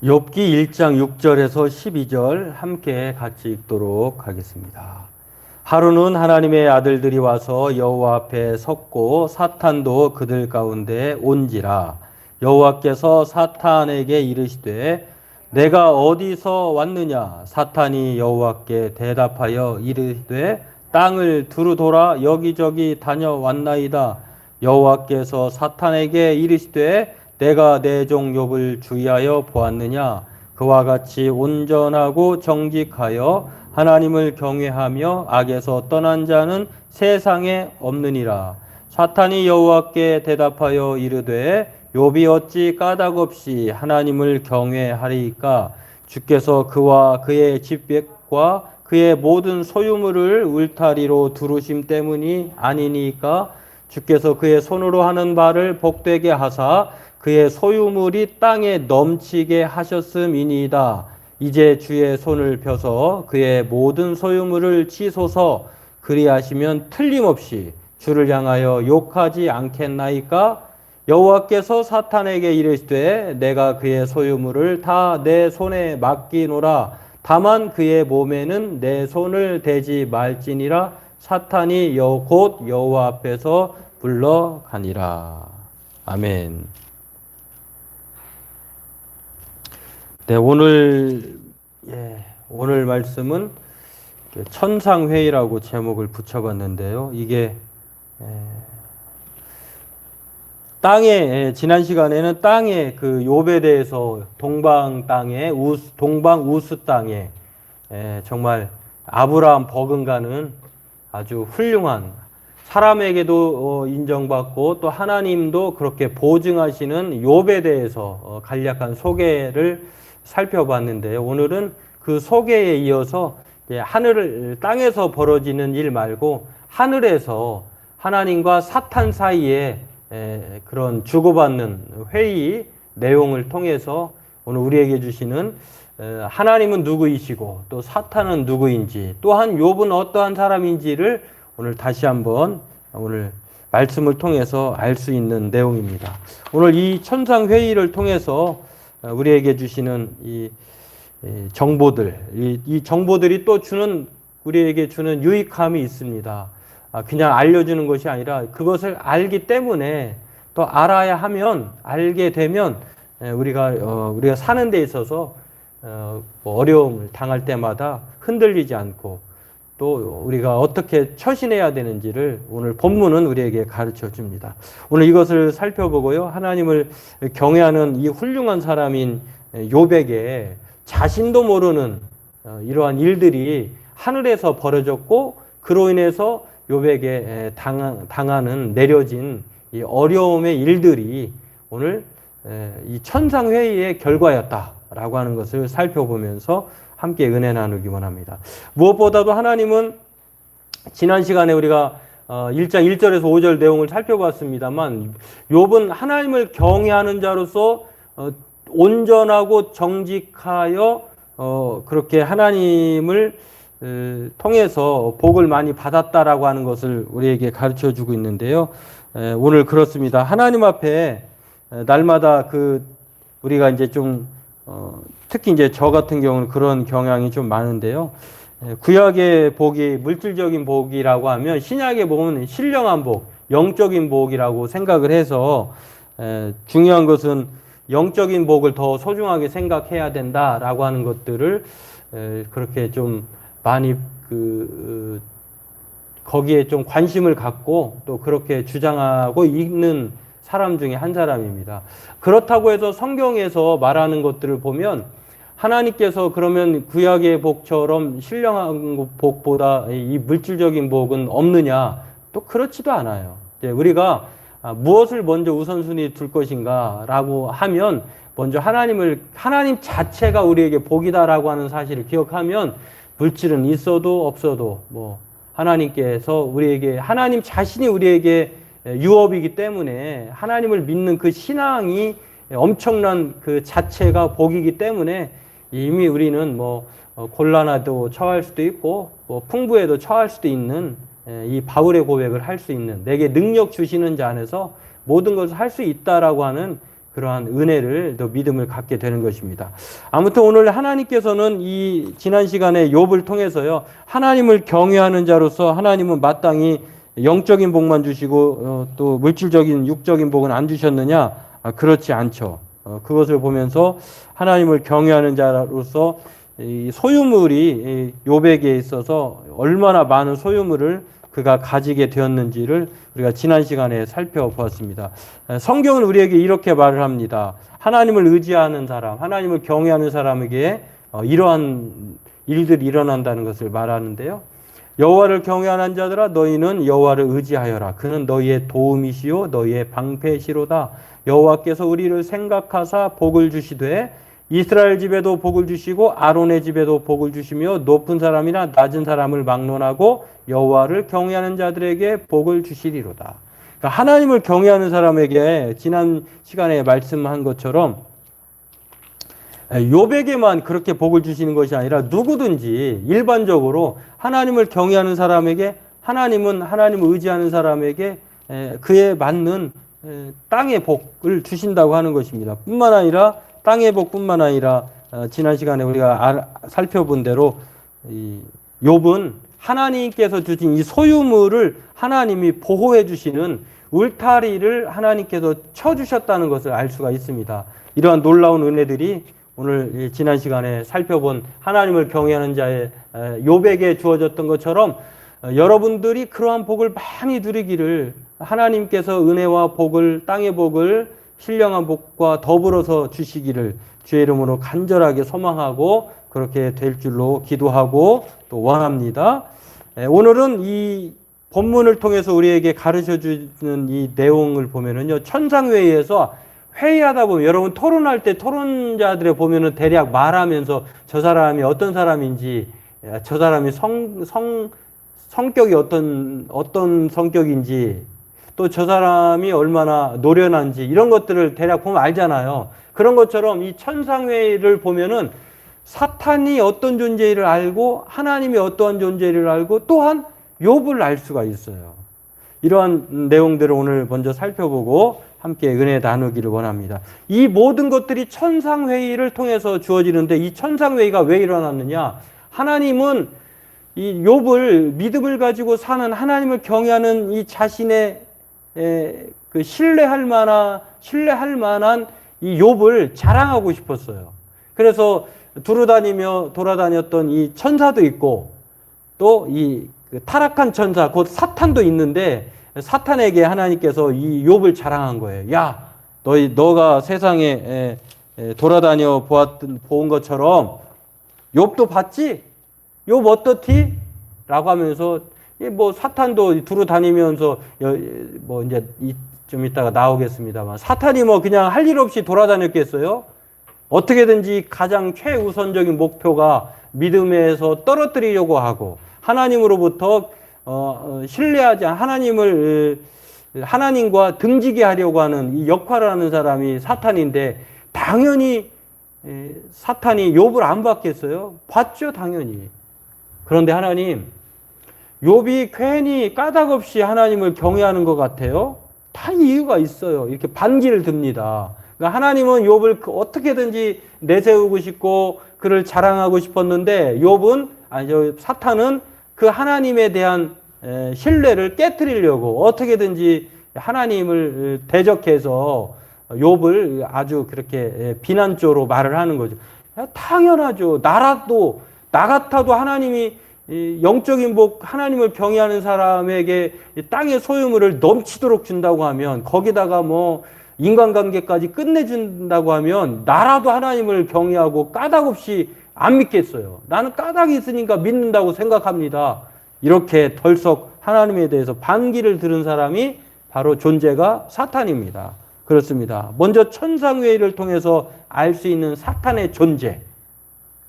욥기 1장 6절에서 12절 함께 같이 읽도록 하겠습니다. 하루는 하나님의 아들들이 와서 여호와 앞에 섰고 사탄도 그들 가운데 온지라. 여호와께서 사탄에게 이르시되 내가 어디서 왔느냐? 사탄이 여호와께 대답하여 이르되 땅을 두루 돌아 여기저기 다녀왔나이다. 여호와께서 사탄에게 이르시되 내가 내 종 욥을 주의하여 보았느냐? 그와 같이 온전하고 정직하여 하나님을 경외하며 악에서 떠난 자는 세상에 없느니라. 사탄이 여호와께 대답하여 이르되 욥이 어찌 까닭없이 하나님을 경외하리이까? 주께서 그와 그의 집백과 그의 모든 소유물을 울타리로 두르심 때문이 아니니까? 주께서 그의 손으로 하는 바를 복되게 하사 그의 소유물이 땅에 넘치게 하셨음이니이다. 이제 주의 손을 펴서 그의 모든 소유물을 치소서. 그리하시면 틀림없이 주를 향하여 욕하지 않겠나이까? 여호와께서 사탄에게 이르시되 내가 그의 소유물을 다 내 손에 맡기노라. 다만 그의 몸에는 내 손을 대지 말지니라. 사탄이 곧 여호와 앞에서 물러가니라. 아멘. 네, 오늘 말씀은 천상회의라고 제목을 붙여봤는데요. 이게 지난 시간에는 땅의 그 욥에 대해서 동방 우스 땅에 정말 아브라함 버금가는 아주 훌륭한 사람에게도 인정받고 또 하나님도 그렇게 보증하시는 욥에 대해서 간략한 소개를 살펴봤는데요. 오늘은 그 소개에 이어서 땅에서 벌어지는 일 말고 하늘에서 하나님과 사탄 사이에 그런 주고받는 회의 내용을 통해서 오늘 우리에게 주시는 하나님은 누구이시고 또 사탄은 누구인지 또한 욥은 어떠한 사람인지를 오늘 다시 한번 오늘 말씀을 통해서 알 수 있는 내용입니다. 오늘 이 천상회의를 통해서 우리에게 주시는 이 정보들, 이 정보들이 또 우리에게 주는 유익함이 있습니다. 그냥 알려주는 것이 아니라 그것을 알기 때문에 또 알게 되면 우리가 사는 데 있어서 어려움을 당할 때마다 흔들리지 않고 또 우리가 어떻게 처신해야 되는지를 오늘 본문은 우리에게 가르쳐 줍니다. 오늘 이것을 살펴보고요. 하나님을 경외하는 이 훌륭한 사람인 욥에게 자신도 모르는 이러한 일들이 하늘에서 벌어졌고 그로 인해서 욥에게 내려진 이 어려움의 일들이 오늘 이 천상회의의 결과였다라고 하는 것을 살펴보면서 함께 은혜 나누기 원합니다. 무엇보다도 하나님은 지난 시간에 우리가 1장 1절에서 5절 내용을 살펴봤습니다만 욥은 하나님을 경외하는 자로서 온전하고 정직하여 그렇게 하나님을 통해서 복을 많이 받았다라고 하는 것을 우리에게 가르쳐 주고 있는데요. 오늘 그렇습니다. 하나님 앞에 날마다 우리가 이제 좀 특히 이제 저 같은 경우는 그런 경향이 좀 많은데요. 구약의 복이 물질적인 복이라고 하면 신약에 보면 신령한 복, 영적인 복이라고 생각을 해서 중요한 것은 영적인 복을 더 소중하게 생각해야 된다라고 하는 것들을 그렇게 좀 많이 거기에 좀 관심을 갖고 또 그렇게 주장하고 있는 사람 중에 한 사람입니다. 그렇다고 해서 성경에서 말하는 것들을 보면 하나님께서 그러면 구약의 복처럼 신령한 복보다 이 물질적인 복은 없느냐? 또 그렇지도 않아요. 우리가 무엇을 먼저 우선순위 둘 것인가 라고 하면 먼저 하나님 자체가 우리에게 복이다라고 하는 사실을 기억하면 물질은 있어도 없어도 하나님께서 하나님 자신이 우리에게 유업이기 때문에 하나님을 믿는 그 신앙이 엄청난 그 자체가 복이기 때문에 이미 우리는 곤란에도 처할 수도 있고 풍부에도 처할 수도 있는 이 바울의 고백을 할 수 있는 내게 능력 주시는 자 안에서 모든 것을 할 수 있다라고 하는 그러한 은혜를 또 믿음을 갖게 되는 것입니다. 아무튼 오늘 하나님께서는 이 지난 시간에 욥을 통해서요, 하나님을 경외하는 자로서 하나님은 마땅히 영적인 복만 주시고 또 물질적인 육적인 복은 안 주셨느냐? 그렇지 않죠. 그것을 보면서 하나님을 경외하는 자로서 이 소유물이 욥에게 있어서 얼마나 많은 소유물을 그가 가지게 되었는지를 우리가 지난 시간에 살펴보았습니다. 성경은 우리에게 이렇게 말을 합니다. 하나님을 의지하는 사람, 하나님을 경외하는 사람에게 이러한 일들이 일어난다는 것을 말하는데요. 여호와를 경외하는 자들아 너희는 여호와를 의지하여라. 그는 너희의 도움이시요 너희의 방패시로다. 여호와께서 우리를 생각하사 복을 주시되 이스라엘 집에도 복을 주시고 아론의 집에도 복을 주시며 높은 사람이나 낮은 사람을 막론하고 여호와를 경외하는 자들에게 복을 주시리로다. 그러니까 하나님을 경외하는 사람에게 지난 시간에 말씀한 것처럼 욥에게만 그렇게 복을 주시는 것이 아니라 누구든지 일반적으로 하나님을 경외하는 사람에게 하나님은 하나님을 의지하는 사람에게 그에 맞는 땅의 복을 주신다고 하는 것입니다. 뿐만 아니라 땅의 복뿐만 아니라 지난 시간에 우리가 살펴본 대로 이 욥은 하나님께서 주신 이 소유물을 하나님이 보호해 주시는 울타리를 하나님께서 쳐주셨다는 것을 알 수가 있습니다. 이러한 놀라운 은혜들이 오늘 지난 시간에 살펴본 하나님을 경외하는 자의 욥에게 주어졌던 것처럼 여러분들이 그러한 복을 많이 누리기를 하나님께서 은혜와 복을 땅의 복을 신령한 복과 더불어서 주시기를 주의 이름으로 간절하게 소망하고 그렇게 될 줄로 기도하고 또 원합니다. 오늘은 이 본문을 통해서 우리에게 가르쳐주는 이 내용을 보면은요, 천상회의에서 회의하다 보면 여러분 토론할 때 토론자들에 보면은 대략 말하면서 저 사람이 어떤 사람인지, 저 사람이 성격이 어떤 성격인지, 또 저 사람이 얼마나 노련한지 이런 것들을 대략 보면 알잖아요. 그런 것처럼 이 천상회의를 보면은 사탄이 어떤 존재를 알고 하나님이 어떠한 존재를 알고 또한 욥을 알 수가 있어요. 이러한 내용들을 오늘 먼저 살펴보고 함께 은혜 나누기를 원합니다. 이 모든 것들이 천상회의를 통해서 주어지는데 이 천상회의가 왜 일어났느냐? 하나님은 이 욥을 믿음을 가지고 사는 하나님을 경외하는 이 자신의 그 신뢰할 만한 이 욥을 자랑하고 싶었어요. 그래서 돌아다녔던 이 천사도 있고 또 이 타락한 천사 곧 사탄도 있는데 사탄에게 하나님께서 이 욥을 자랑한 거예요. 야, 너가 세상에 돌아다녀 본 것처럼 욥도 봤지? 욥 어떻디? 라고 하면서 뭐 사탄도 두루 다니면서 뭐 이제 좀 이따가 나오겠습니다만 사탄이 뭐 그냥 할 일 없이 돌아다녔겠어요? 어떻게든지 가장 최우선적인 목표가 믿음에서 떨어뜨리려고 하고 하나님으로부터 신뢰하지 하나님과 등지게 하려고 하는 이 역할을 하는 사람이 사탄인데 당연히 사탄이 욥을 안 봤겠어요? 봤죠, 당연히. 그런데 하나님, 욥이 괜히 까닭 없이 하나님을 경외하는 것 같아요. 다 이유가 있어요. 이렇게 반기를 듭니다. 그러니까 하나님은 욥을 어떻게든지 내세우고 싶고 그를 자랑하고 싶었는데 사탄은 그 하나님에 대한 신뢰를 깨트리려고 어떻게든지 하나님을 대적해서 욥을 아주 그렇게 비난조로 말을 하는 거죠. 당연하죠. 나 같아도 하나님이 영적인 복, 하나님을 경외하는 사람에게 땅의 소유물을 넘치도록 준다고 하면 거기다가 뭐 인간관계까지 끝내준다고 하면 나라도 하나님을 경외하고 까닭 없이 안 믿겠어요. 나는 까닭이 있으니까 믿는다고 생각합니다. 이렇게 덜썩 하나님에 대해서 반기를 들은 사람이 바로 존재가 사탄입니다. 그렇습니다. 먼저 천상회의를 통해서 알 수 있는 사탄의 존재.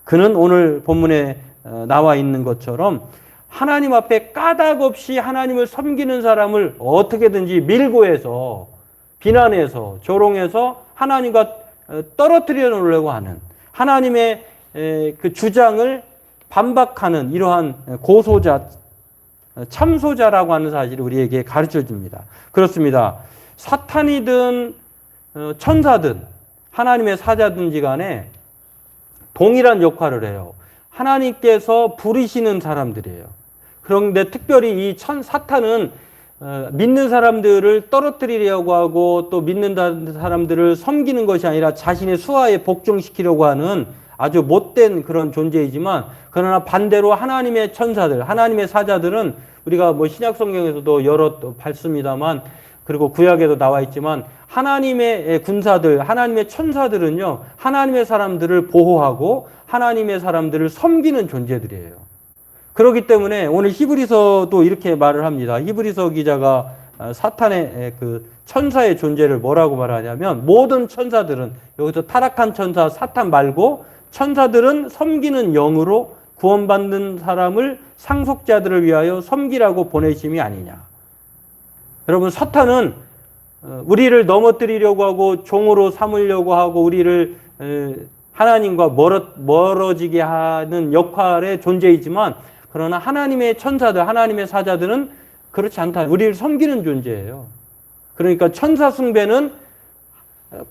그는 오늘 본문에 나와 있는 것처럼 하나님 앞에 까닭 없이 하나님을 섬기는 사람을 어떻게든지 밀고 해서 비난해서 조롱해서 하나님과 떨어뜨려 놓으려고 하는 하나님의 그 주장을 반박하는 이러한 고소자, 참소자라고 하는 사실을 우리에게 가르쳐 줍니다. 그렇습니다. 사탄이든 천사든 하나님의 사자든지 간에 동일한 역할을 해요. 하나님께서 부르시는 사람들이에요. 그런데 특별히 이 사탄은 믿는 사람들을 떨어뜨리려고 하고 또 믿는 사람들을 섬기는 것이 아니라 자신의 수하에 복종시키려고 하는 아주 못된 그런 존재이지만, 그러나 반대로 하나님의 천사들, 하나님의 사자들은 우리가 뭐 신약 성경에서도 여러 봤습니다만, 그리고 구약에도 나와 있지만, 하나님의 군사들, 하나님의 천사들은요, 하나님의 사람들을 보호하고 하나님의 사람들을 섬기는 존재들이에요. 그렇기 때문에 오늘 히브리서도 이렇게 말을 합니다. 히브리서 기자가 사탄의 그 천사의 존재를 뭐라고 말하냐면, 모든 천사들은, 여기서 타락한 천사 사탄 말고 천사들은 섬기는 영으로 구원받는 사람을 상속자들을 위하여 섬기라고 보내심이 아니냐. 여러분, 사탄은 우리를 넘어뜨리려고 하고 종으로 삼으려고 하고 우리를 하나님과 멀어지게 하는 역할의 존재이지만, 그러나 하나님의 천사들, 하나님의 사자들은 그렇지 않다. 우리를 섬기는 존재예요. 그러니까 천사 숭배는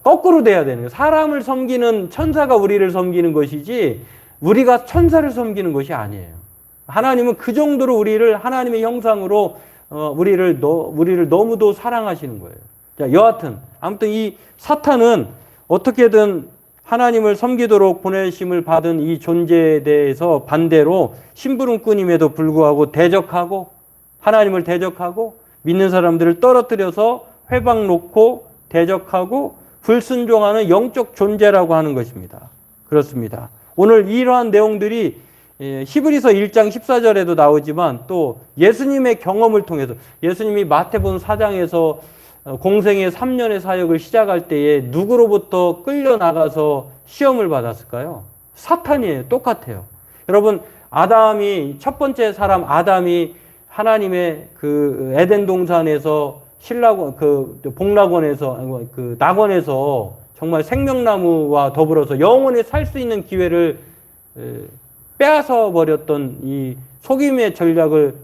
거꾸로 돼야 되는 거예요. 사람을 섬기는, 천사가 우리를 섬기는 것이지 우리가 천사를 섬기는 것이 아니에요. 하나님은 그 정도로 우리를 하나님의 형상으로 우리를 너무도 사랑하시는 거예요. 자, 여하튼 아무튼 이 사탄은 어떻게든 하나님을 섬기도록 보내심을 받은 이 존재에 대해서 반대로 심부름꾼임에도 불구하고 대적하고, 하나님을 대적하고 믿는 사람들을 떨어뜨려서 회방 놓고 대적하고 불순종하는 영적 존재라고 하는 것입니다. 그렇습니다. 오늘 이러한 내용들이 히브리서 1장 14절에도 나오지만, 또 예수님의 경험을 통해서, 예수님이 마태복음 4장에서 공생의 3년의 사역을 시작할 때에 누구로부터 끌려나가서 시험을 받았을까요? 사탄이에요. 똑같아요. 여러분, 아담이, 첫 번째 사람 아담이 하나님의 그 에덴 동산에서 복락원에서, 그 낙원에서 정말 생명나무와 더불어서 영원히 살 수 있는 기회를 빼앗아 버렸던 이 속임의 전략을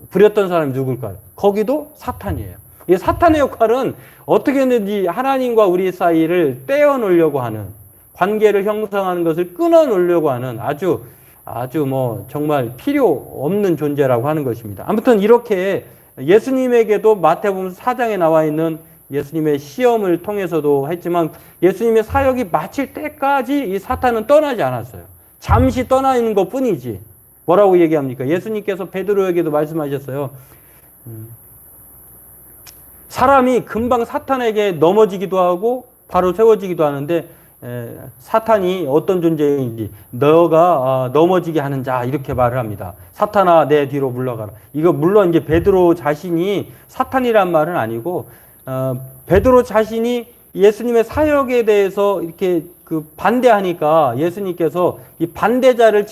부렸던 사람이 누굴까요? 거기도 사탄이에요. 이 사탄의 역할은 어떻게든지 하나님과 우리 사이를 떼어놓으려고 하는, 관계를 형성하는 것을 끊어놓으려고 하는 아주 뭐 정말 필요 없는 존재라고 하는 것입니다. 아무튼 이렇게 예수님에게도 마태복음 4장에 나와 있는 예수님의 시험을 통해서도 했지만, 예수님의 사역이 마칠 때까지 이 사탄은 떠나지 않았어요. 잠시 떠나 있는 것 뿐이지. 뭐라고 얘기합니까? 예수님께서 베드로에게도 말씀하셨어요. 사람이 금방 사탄에게 넘어지기도 하고 바로 세워지기도 하는데, 사탄이 어떤 존재인지, 너가 넘어지게 하는 자, 이렇게 말을 합니다. 사탄아, 내 뒤로 물러가라. 이거 물론 이제 베드로 자신이 사탄이란 말은 아니고, 베드로 자신이 예수님의 사역에 대해서 이렇게 그 반대하니까 예수님께서 이 반대자를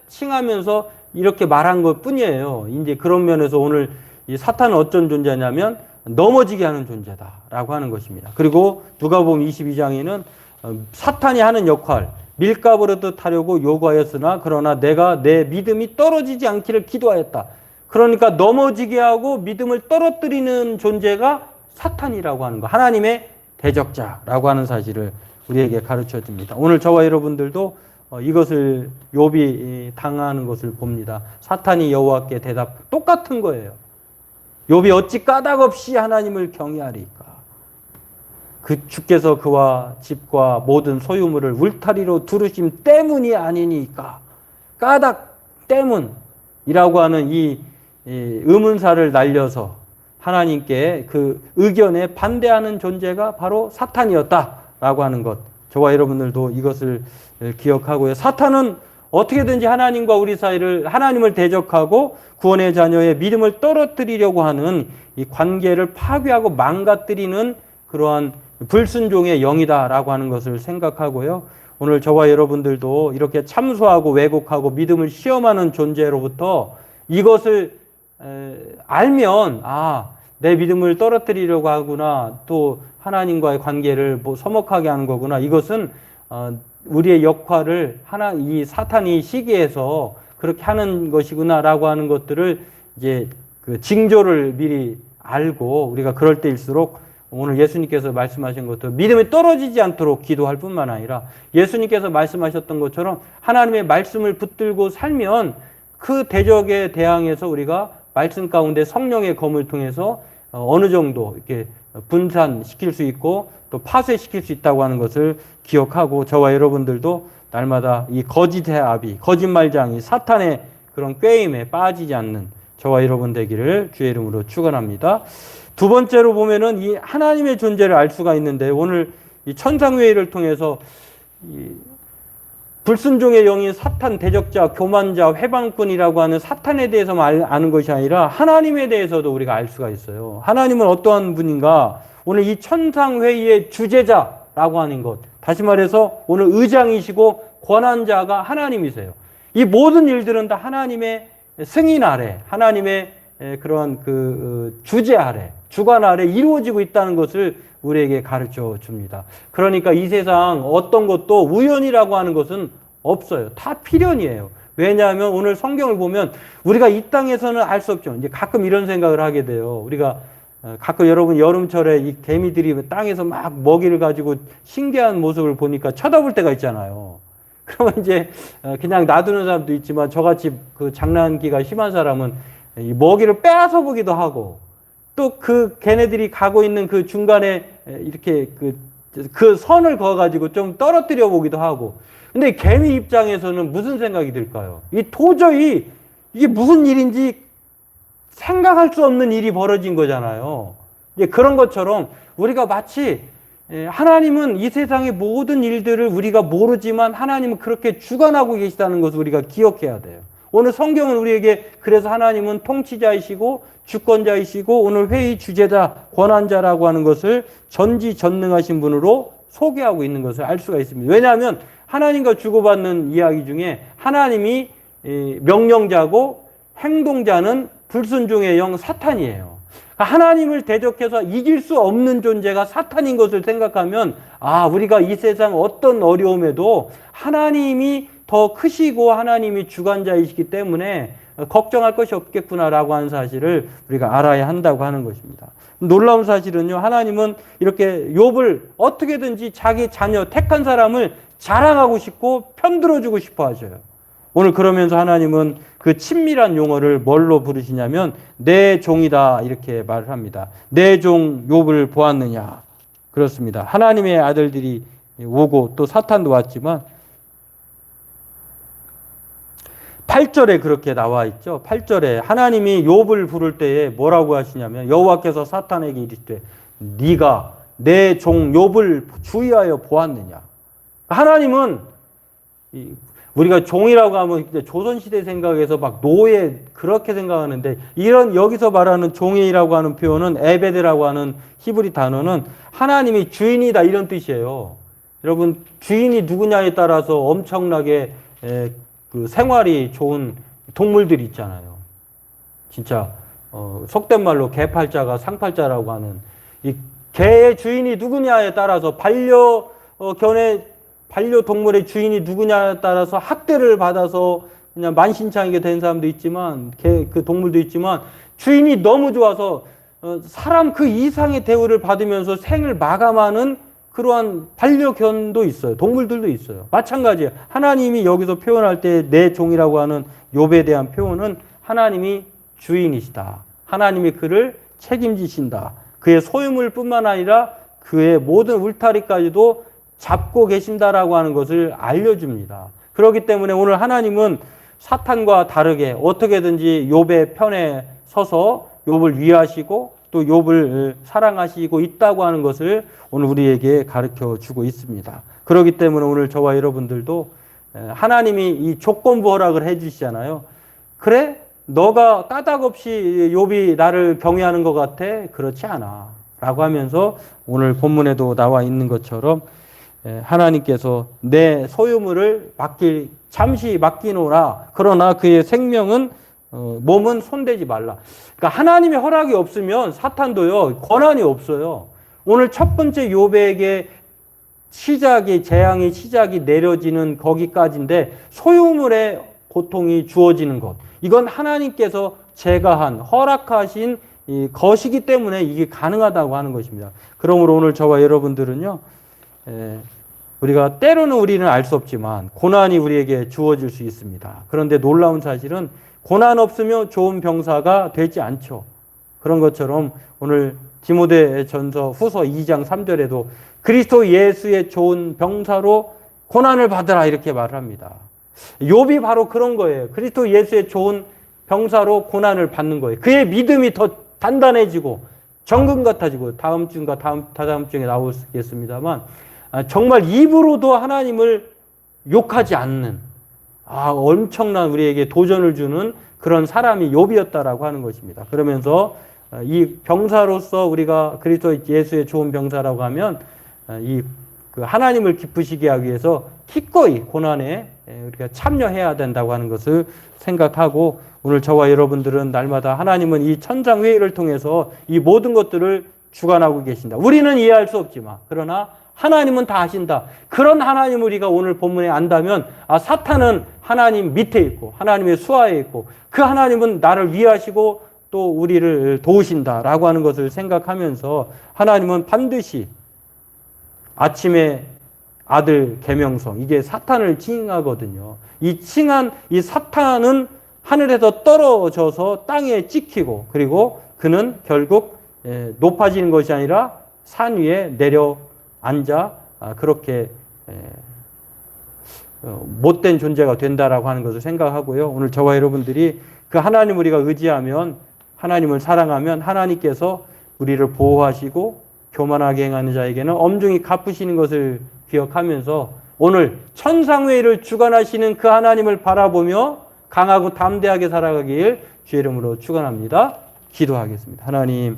칭하면서 이렇게 말한 것 뿐이에요. 이제 그런 면에서 오늘 이 사탄은 어떤 존재냐면 넘어지게 하는 존재다라고 하는 것입니다. 그리고 누가복음 22장에는 사탄이 하는 역할, 밀가부르듯 하려고 요구하였으나 그러나 내가 내 믿음이 떨어지지 않기를 기도하였다. 그러니까 넘어지게 하고 믿음을 떨어뜨리는 존재가 사탄이라고 하는 거, 하나님의 대적자라고 하는 사실을 우리에게 가르쳐 줍니다. 오늘 저와 여러분들도 이것을 욥이 당하는 것을 봅니다. 사탄이 여호와께 대답 똑같은 거예요. 욥이 어찌 까닭없이 하나님을 경외하리까? 그 주께서 그와 집과 모든 소유물을 울타리로 두르심 때문이 아니니까. 까닭 때문이라고 하는 이 의문사를 날려서 하나님께 그 의견에 반대하는 존재가 바로 사탄이었다라고 하는 것. 저와 여러분들도 이것을 기억하고요. 사탄은 어떻게든지 하나님과 우리 사이를, 하나님을 대적하고 구원의 자녀의 믿음을 떨어뜨리려고 하는 이 관계를 파괴하고 망가뜨리는 그러한 불순종의 영이다라고 하는 것을 생각하고요. 오늘 저와 여러분들도 이렇게 참소하고 왜곡하고 믿음을 시험하는 존재로부터 이것을 알면, 내 믿음을 떨어뜨리려고 하구나, 또 하나님과의 관계를 서먹하게 하는 거구나, 이것은 우리의 역할을 이 사탄이 시기해서 그렇게 하는 것이구나라고 하는 것들을 이제 그 징조를 미리 알고 우리가 그럴 때일수록 오늘 예수님께서 말씀하신 것도 믿음이 떨어지지 않도록 기도할 뿐만 아니라 예수님께서 말씀하셨던 것처럼 하나님의 말씀을 붙들고 살면 그 대적에 대항해서 우리가 말씀 가운데 성령의 검을 통해서 어느 정도 이렇게 분산시킬 수 있고 또 파쇄시킬 수 있다고 하는 것을 기억하고 저와 여러분들도 날마다 이 거짓의 아비, 거짓말장이 사탄의 그런 꾀임에 빠지지 않는 저와 여러분 되기를 주의 이름으로 축원합니다. 두 번째로 보면은 이 하나님의 존재를 알 수가 있는데 오늘 이 천상회의를 통해서 이 불순종의 영인 사탄, 대적자, 교만자, 회방꾼이라고 하는 사탄에 대해서만 아는 것이 아니라 하나님에 대해서도 우리가 알 수가 있어요. 하나님은 어떠한 분인가? 오늘 이 천상회의의 주재자라고 하는 것. 다시 말해서 오늘 의장이시고 권한자가 하나님이세요. 이 모든 일들은 다 하나님의 승인 아래, 하나님의 그런 그 주재 아래, 주관 아래 이루어지고 있다는 것을 우리에게 가르쳐 줍니다. 그러니까 이 세상 어떤 것도 우연이라고 하는 것은 없어요. 다 필연이에요. 왜냐하면 오늘 성경을 보면 우리가 이 땅에서는 알 수 없죠. 이제 가끔 이런 생각을 하게 돼요. 우리가 가끔 여러분 여름철에 이 개미들이 땅에서 막 먹이를 가지고 신기한 모습을 보니까 쳐다볼 때가 있잖아요. 그러면 이제 그냥 놔두는 사람도 있지만 저같이 그 장난기가 심한 사람은 이 먹이를 빼앗아 보기도 하고 또 그 걔네들이 가고 있는 그 중간에 이렇게 그 선을 그어가지고 좀 떨어뜨려 보기도 하고. 근데 개미 입장에서는 무슨 생각이 들까요? 이 도저히 이게 무슨 일인지 생각할 수 없는 일이 벌어진 거잖아요. 이제 그런 것처럼 우리가 마치 하나님은 이 세상의 모든 일들을 우리가 모르지만 하나님은 그렇게 주관하고 계시다는 것을 우리가 기억해야 돼요. 오늘 성경은 우리에게 그래서 하나님은 통치자이시고 주권자이시고 오늘 회의 주재자, 권한자라고 하는 것을 전지전능하신 분으로 소개하고 있는 것을 알 수가 있습니다. 왜냐하면 하나님과 주고받는 이야기 중에 하나님이 명령자고 행동자는 불순종의 영 사탄이에요. 하나님을 대적해서 이길 수 없는 존재가 사탄인 것을 생각하면 우리가 이 세상 어떤 어려움에도 하나님이 더 크시고 하나님이 주관자이시기 때문에 걱정할 것이 없겠구나라고 하는 사실을 우리가 알아야 한다고 하는 것입니다. 놀라운 사실은요, 하나님은 이렇게 욥을 어떻게든지 자기 자녀 택한 사람을 자랑하고 싶고 편들어주고 싶어 하셔요. 오늘 그러면서 하나님은 그 친밀한 용어를 뭘로 부르시냐면 내 종이다 이렇게 말을 합니다. 내 종 욥을 보았느냐. 그렇습니다. 하나님의 아들들이 오고 또 사탄도 왔지만 8절에 그렇게 나와 있죠. 8절에 하나님이 욥을 부를 때에 뭐라고 하시냐면 여호와께서 사탄에게 이르시되 네가 내 종 욥을 주의하여 보았느냐. 하나님은 우리가 종이라고 하면 조선시대 생각에서 막 노예 그렇게 생각하는데 이런 여기서 말하는 종이라고 하는 표현은 에베드라고 하는 히브리 단어는 하나님이 주인이다 이런 뜻이에요. 여러분 주인이 누구냐에 따라서 엄청나게 그 생활이 좋은 동물들이 있잖아요. 진짜 속된 말로 개팔자가 상팔자라고 하는 이 개의 주인이 누구냐에 따라서 반려동물의 주인이 누구냐에 따라서 학대를 받아서 그냥 만신창이게 된 사람도 있지만 그 동물도 있지만 주인이 너무 좋아서 사람 그 이상의 대우를 받으면서 생을 마감하는 그러한 반려견도 있어요. 동물들도 있어요. 마찬가지예요. 하나님이 여기서 표현할 때 내 종이라고 하는 욥에 대한 표현은 하나님이 주인이시다. 하나님이 그를 책임지신다. 그의 소유물뿐만 아니라 그의 모든 울타리까지도 잡고 계신다라고 하는 것을 알려줍니다. 그렇기 때문에 오늘 하나님은 사탄과 다르게 어떻게든지 욥의 편에 서서 욥을 위하시고 또 욥을 사랑하시고 있다고 하는 것을 오늘 우리에게 가르쳐 주고 있습니다. 그렇기 때문에 오늘 저와 여러분들도 하나님이 이 조건부 허락을 해 주시잖아요. 그래? 너가 까닭없이 욥이 나를 경외하는 것 같아? 그렇지 않아. 라고 하면서 오늘 본문에도 나와 있는 것처럼 하나님께서 내 소유물을 잠시 맡기노라. 그러나 그의 생명은 몸은 손대지 말라. 그러니까 하나님의 허락이 없으면 사탄도요 권한이 없어요. 오늘 첫 번째 욥에게 재앙의 시작이 내려지는 거기까지인데 소유물의 고통이 주어지는 것. 이건 하나님께서 제가한 허락하신 이 것이기 때문에 이게 가능하다고 하는 것입니다. 그러므로 오늘 저와 여러분들은요, 우리가 때로는 우리는 알 수 없지만 고난이 우리에게 주어질 수 있습니다. 그런데 놀라운 사실은 고난 없으면 좋은 병사가 되지 않죠. 그런 것처럼 오늘 디모데전서 후서 2장 3절에도 그리스도 예수의 좋은 병사로 고난을 받으라 이렇게 말을 합니다. 욥이 바로 그런 거예요. 그리스도 예수의 좋은 병사로 고난을 받는 거예요. 그의 믿음이 더 단단해지고 정금 같아지고 다음 주인가 다다음 주에 나오겠습니다만 정말 입으로도 하나님을 욕하지 않는 엄청난 우리에게 도전을 주는 그런 사람이 욥이었다라고 하는 것입니다. 그러면서 이 병사로서 우리가 그리스도 예수의 좋은 병사라고 하면 그 하나님을 기쁘시게 하기 위해서 기꺼이 고난에 우리가 참여해야 된다고 하는 것을 생각하고 오늘 저와 여러분들은 날마다 하나님은 이 천상회의를 통해서 이 모든 것들을 주관하고 계신다. 우리는 이해할 수 없지만 그러나 하나님은 다 아신다. 그런 하나님을 우리가 오늘 본문에 안다면 사탄은 하나님 밑에 있고 하나님의 수하에 있고 그 하나님은 나를 위하시고 또 우리를 도우신다라고 하는 것을 생각하면서 하나님은 반드시 아침에 아들 계명성 이게 사탄을 칭하거든요. 이 칭한 이 사탄은 하늘에서 떨어져서 땅에 찍히고 그리고 그는 결국 높아지는 것이 아니라 산 위에 내려 앉아 그렇게 못된 존재가 된다라고 하는 것을 생각하고요. 오늘 저와 여러분들이 그 하나님 우리가 의지하면 하나님을 사랑하면 하나님께서 우리를 보호하시고 교만하게 행하는 자에게는 엄중히 갚으시는 것을 기억하면서 오늘 천상회의를 주관하시는 그 하나님을 바라보며 강하고 담대하게 살아가길 주의 이름으로 축원합니다. 기도하겠습니다. 하나님